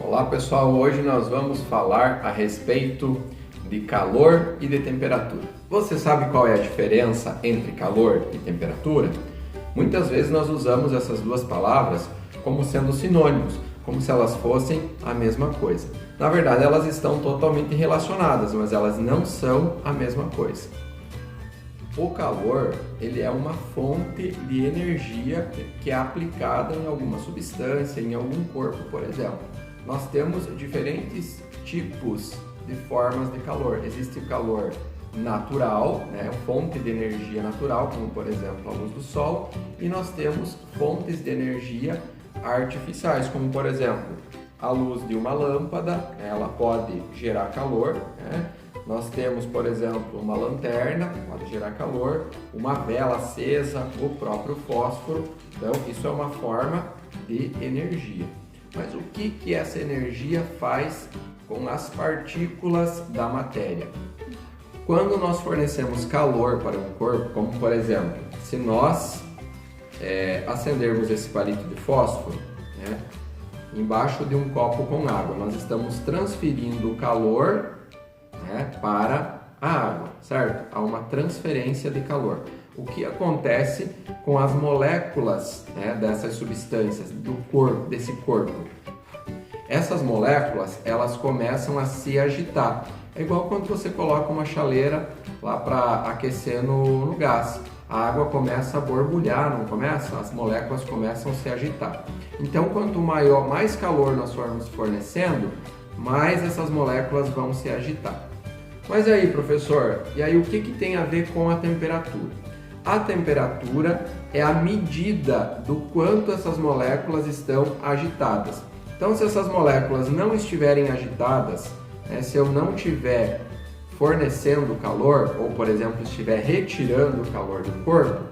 Olá pessoal, hoje nós vamos falar a respeito de calor e de temperatura. Você sabe qual é a diferença entre calor e temperatura? Muitas vezes nós usamos essas duas palavras como sendo sinônimos, como se elas fossem a mesma coisa. Na verdade, elas estão totalmente relacionadas, mas elas não são a mesma coisa. O calor, ele é uma fonte de energia que é aplicada em alguma substância, em algum corpo, por exemplo. Nós temos diferentes tipos de formas de calor. Existe o calor natural, fonte de energia natural, como por exemplo a luz do sol, e nós temos fontes de energia artificiais, como por exemplo a luz de uma lâmpada, ela pode gerar calor, Nós temos, por exemplo, uma lanterna, que pode gerar calor, uma vela acesa, o próprio fósforo. Então, isso é uma forma de energia. Mas o que essa energia faz com as partículas da matéria? Quando nós fornecemos calor para um corpo, como por exemplo, se nós acendermos esse palito de fósforo, embaixo de um copo com água, nós estamos transferindo o calor para a água, certo? Há uma transferência de calor. O que acontece com as moléculas dessas substâncias do corpo, desse corpo? Essas moléculas, elas começam a se agitar. É igual quando você coloca uma chaleira lá para aquecer no gás. A água começa a borbulhar, não começa? As moléculas começam a se agitar. Então, quanto mais calor nós formos fornecendo, mais essas moléculas vão se agitar. Mas aí, professor, e aí o que tem a ver com a temperatura? A temperatura é a medida do quanto essas moléculas estão agitadas. Então, se essas moléculas não estiverem agitadas, se eu não estiver fornecendo calor, ou por exemplo, estiver retirando o calor do corpo,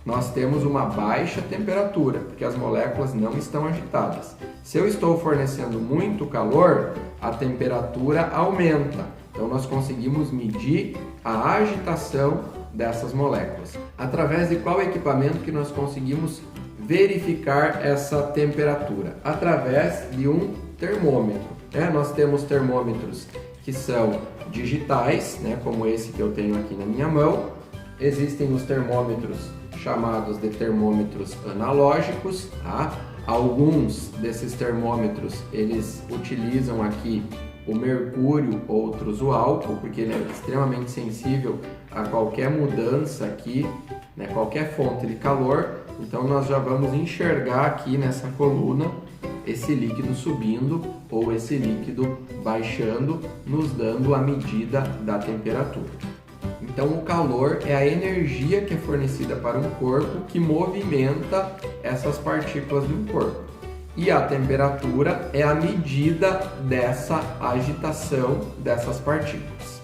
nós temos uma baixa temperatura, porque as moléculas não estão agitadas. Se eu estou fornecendo muito calor, a temperatura aumenta. Então, nós conseguimos medir a agitação dessas moléculas. Através de qual equipamento que nós conseguimos verificar essa temperatura? Através de um termômetro. Nós temos termômetros que são digitais, como esse que eu tenho aqui na minha mão. Existem os termômetros chamados de termômetros analógicos. Alguns desses termômetros, eles utilizam aqui o mercúrio, outros o álcool, porque ele é extremamente sensível a qualquer mudança aqui, qualquer fonte de calor. Então nós já vamos enxergar aqui nessa coluna esse líquido subindo ou esse líquido baixando, nos dando a medida da temperatura. Então o calor é a energia que é fornecida para um corpo que movimenta essas partículas de um corpo. E a temperatura é a medida dessa agitação dessas partículas.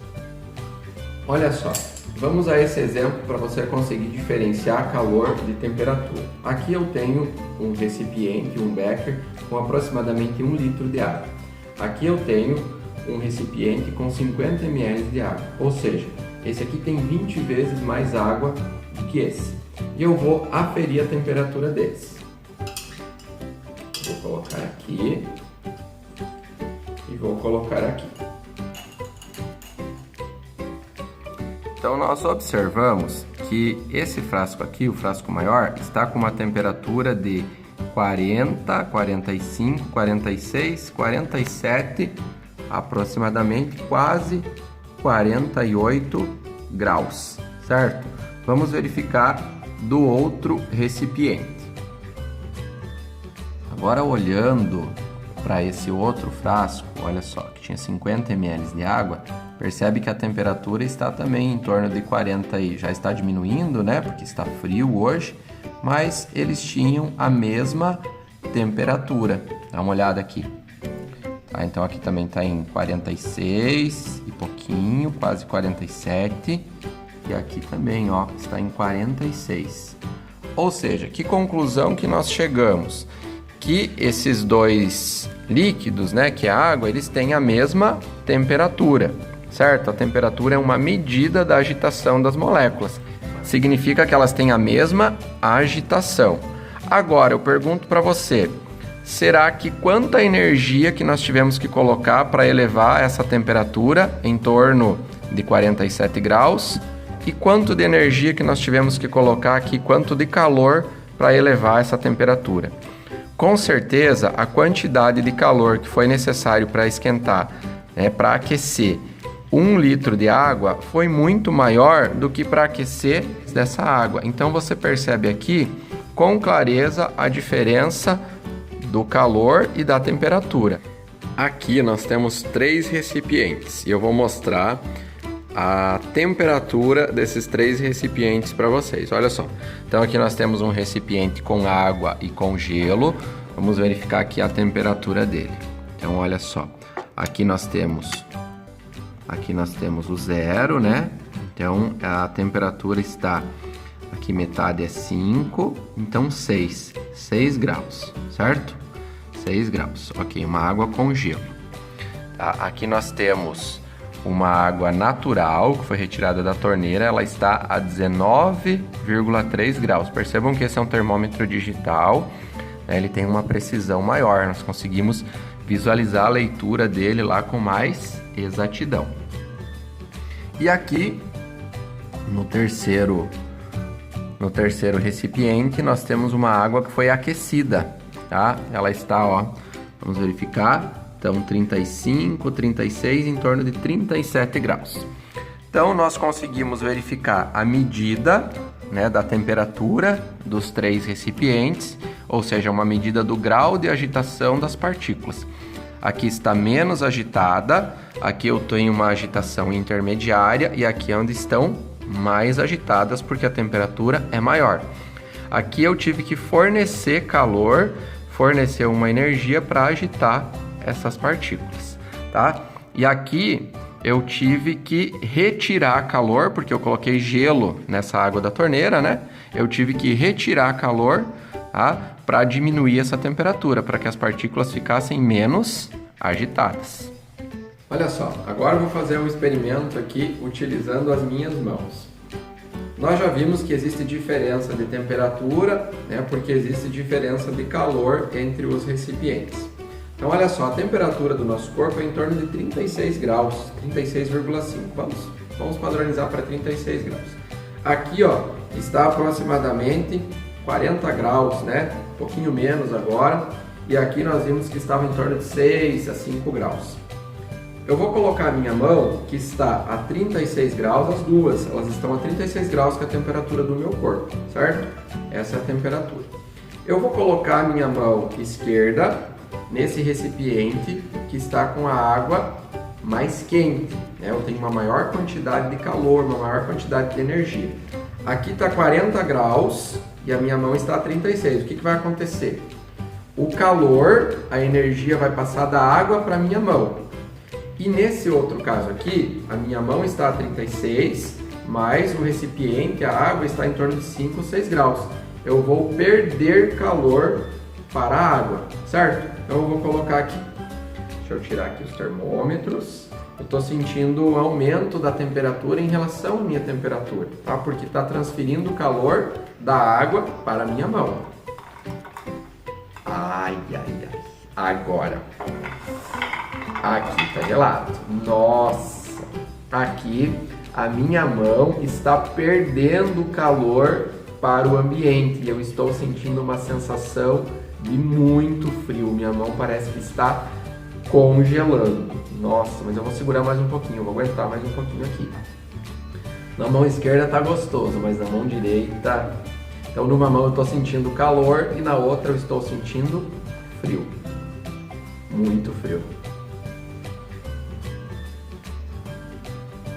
Olha só, vamos a esse exemplo para você conseguir diferenciar calor de temperatura. Aqui eu tenho um recipiente, um becker, com aproximadamente 1 litro de água. Aqui eu tenho um recipiente com 50 ml de água, ou seja, esse aqui tem 20 vezes mais água do que esse. E eu vou aferir a temperatura desse. Vou colocar aqui e vou colocar aqui. Então nós observamos que esse frasco aqui, o frasco maior, está com uma temperatura de 40, 45, 46, 47, aproximadamente quase 48 graus, certo? Vamos verificar do outro recipiente. Agora olhando para esse outro frasco, olha só, que tinha 50 ml de água, percebe que a temperatura está também em torno de 40 e já está diminuindo, porque está frio hoje, mas eles tinham a mesma temperatura. Dá uma olhada aqui. Então aqui também está em 46 e pouquinho, quase 47, e aqui também, está em 46. Ou seja, que conclusão que nós chegamos? Que esses dois líquidos, que é a água, eles têm a mesma temperatura, certo? A temperatura é uma medida da agitação das moléculas. Significa que elas têm a mesma agitação. Agora, eu pergunto para você, será que quanta energia que nós tivemos que colocar para elevar essa temperatura em torno de 47 graus e quanto de energia que nós tivemos que colocar aqui, quanto de calor para elevar essa temperatura. Com certeza, a quantidade de calor que foi necessário para esquentar, para aquecer 1 litro de água foi muito maior do que para aquecer dessa água. Então você percebe aqui com clareza a diferença do calor e da temperatura. Aqui nós temos 3 recipientes e eu vou mostrar a temperatura desses 3 recipientes para vocês. Olha só. Então aqui nós temos um recipiente com água e com gelo. Vamos verificar aqui a temperatura dele. Então olha só. Aqui nós temos o 0, né? Então a temperatura está aqui, metade é 5, então 6 graus, certo? 6 graus, ok, uma água com gelo. Tá? Aqui nós temos uma água natural que foi retirada da torneira, ela está a 19,3 graus. Percebam que esse é um termômetro digital, né? Ele tem uma precisão maior, nós conseguimos visualizar a leitura dele lá com mais exatidão. E aqui, no terceiro recipiente, nós temos uma água que foi aquecida, tá? Ela está, ó, vamos verificar, então 35, 36, em torno de 37 graus. Então, nós conseguimos verificar a medida, né, da temperatura dos 3 recipientes, ou seja, uma medida do grau de agitação das partículas. Aqui está menos agitada, aqui eu tenho uma agitação intermediária e aqui é onde estão mais agitadas porque a temperatura é maior. Aqui eu tive que fornecer calor, fornecer uma energia para agitar essas partículas, tá? E aqui eu tive que retirar calor, porque eu coloquei gelo nessa água da torneira, né? Eu tive que retirar calor, tá? Para diminuir essa temperatura, para que as partículas ficassem menos agitadas. Olha só, agora eu vou fazer um experimento aqui utilizando as minhas mãos. Nós já vimos que existe diferença de temperatura, né? Porque existe diferença de calor entre os recipientes. Então olha só, a temperatura do nosso corpo é em torno de 36 graus, 36,5. Vamos padronizar para 36 graus. Aqui, ó, está aproximadamente 40 graus, né? Um pouquinho menos agora. E aqui nós vimos que estava em torno de 6 a 5 graus. Eu vou colocar a minha mão, que está a 36 graus, as duas. Elas estão a 36 graus, que é a temperatura do meu corpo, certo? Essa é a temperatura. Eu vou colocar a minha mão esquerda nesse recipiente que está com a água mais quente, né? Eu tenho uma maior quantidade de calor, uma maior quantidade de energia. Aqui está 40 graus e a minha mão está a 36. O que vai acontecer? O calor, a energia vai passar da água para a minha mão. E nesse outro caso aqui, a minha mão está a 36, mas o recipiente, a água, está em torno de 5 ou 6 graus. Eu vou perder calor para a água, certo? Então eu vou colocar aqui. Deixa eu tirar aqui os termômetros. Eu estou sentindo um aumento da temperatura em relação à minha temperatura, tá? Porque está transferindo o calor da água para a minha mão. Ai, ai, ai. Agora. Aqui está gelado. Nossa! Aqui a minha mão está perdendo calor para o ambiente. E eu estou sentindo uma sensação de muito frio. Minha mão parece que está congelando. Nossa, mas eu vou segurar mais um pouquinho. Eu vou aguentar mais um pouquinho aqui. Na mão esquerda tá gostoso, mas na mão direita... Então, numa mão eu estou sentindo calor e na outra eu estou sentindo frio. Muito frio.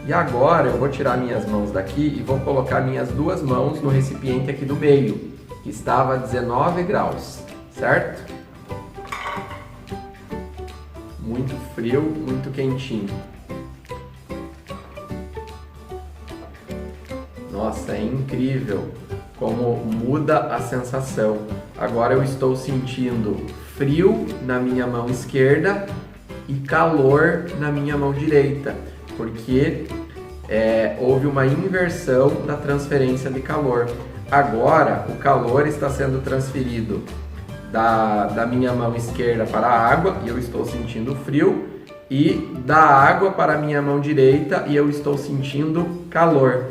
E agora eu vou tirar minhas mãos daqui e vou colocar minhas duas mãos no recipiente aqui do meio, que estava a 19 graus, certo? Muito frio, muito quentinho. Nossa, é incrível como muda a sensação. Agora eu estou sentindo frio na minha mão esquerda e calor na minha mão direita, porque houve uma inversão na transferência de calor. Agora o calor está sendo transferido da minha mão esquerda para a água e eu estou sentindo frio, e da água para a minha mão direita e eu estou sentindo calor.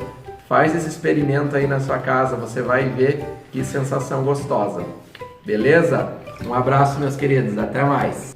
Faz esse experimento aí na sua casa, você vai ver que sensação gostosa. Beleza? Um abraço, meus queridos, até mais!